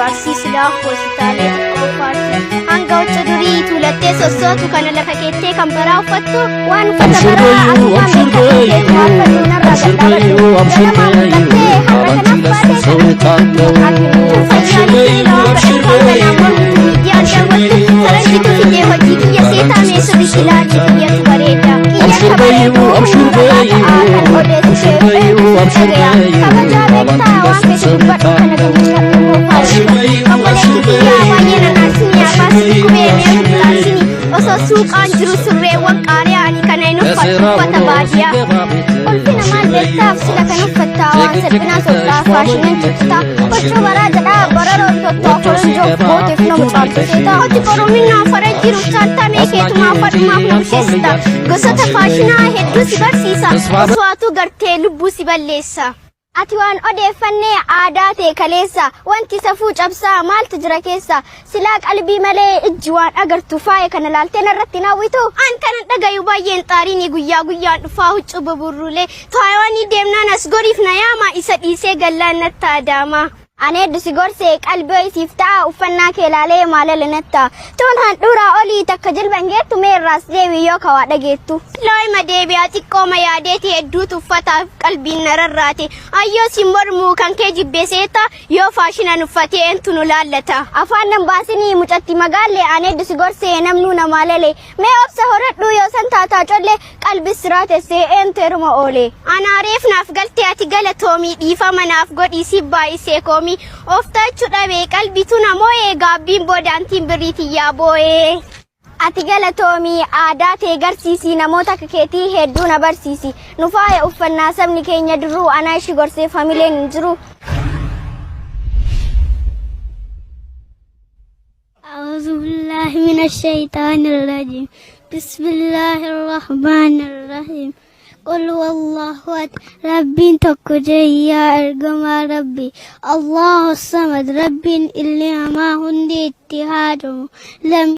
Arsii silaa hospitaalee xiqqoo faarsi hanga wacca durii tuulattee sossootu kana lafa keettee kan baraa uffattu waan uffata baraa akkuma meeqattee tuwaaffattu narraa gadhaabadhu ganamaa mul'attee har'a kanaaf baatee kadhattu fayyaan ilaa kadhannaa mormitu miidiyaan daawwattu saranjitu fidee hojii kiyya seetaa meesuri silaalii kiyyatu bareeda kiyya kabareedu humna baata kan odeessisee dhagayaa kabajaa beektaa waan keessa dubbadhu kana gammadhu obboleetti kiyyaa baay'ee nanaasini abaasini kubeemee murtaasini osoo suuqaan jiru surreewwan qaariyaanii kana hin uffata baadiyaa ulfina maal beektaaf sila kan uffattaa waan salphinaa sodhaa faashiniin ciccitaa gochuu baraa jedhaa bararoon tottoo foronjoof booteef nama caalchiseeta hoti qoromminaa fara jiru chaaltamee keetumaa fadhumaaf na bisheessita gosoota faashinaa hedduu si barsiisa osoo gartee lubbuu si balleessa. Ati waan odeeffannee aadaa ta'e kaleessa wanti safuu cabsaa maaltu jira keessa silaa qalbii malee ijji waan agartu faaya kana laalteen irratti naawwitu an kana dhagayu baay'een xaariin guyyaa guyyaan dhufaa huccuu buburruulee taayiwaanii deemnaan as goriif na yaama isa dhiisee gallaan natti adaama. Ane dusi gorsee qalbii isiif ta'a uffannaa kee laalee maalala natta tuun handhuuraa olii takka jilban geettu meerraas deebii yoo kawaa dhageettu looyima deebi'aa xiqqooma yaadeeti hedduutu uffataaf qalbiin nararraate ayyoo si mormuu kan kee jibbeeseeta yoo faashinan uffatee eentu nu laallata afaan nan baasinii mucatti magaalle ane dusi gorsee namnuu namaa lale mee obsa horadhuu yoo san taataa colle qalbis siraatessee eentu eruma oole anaareef naaf galtee ati galatoomii dhiifama naaf godhii si baay'isee koomi oftaachu dhabee qalbitu namoo gaabbiin boodaantiin birriitii yaaboo'ee. Ati galatoomii aadaa ta'e garsiisii namoota akka keetii hedduu na barsiisi nu faaya uffannaa sabni keenya duruu anaa ishi gorsee famileen hin jiru. أعوذ بالله من الشيطان الرجيم بسم الله الرحمن الرحيم قل والله أحد ربي تكجي يا أرجما ربي الله الصمد ربي اللي ما هندي اتحاد لم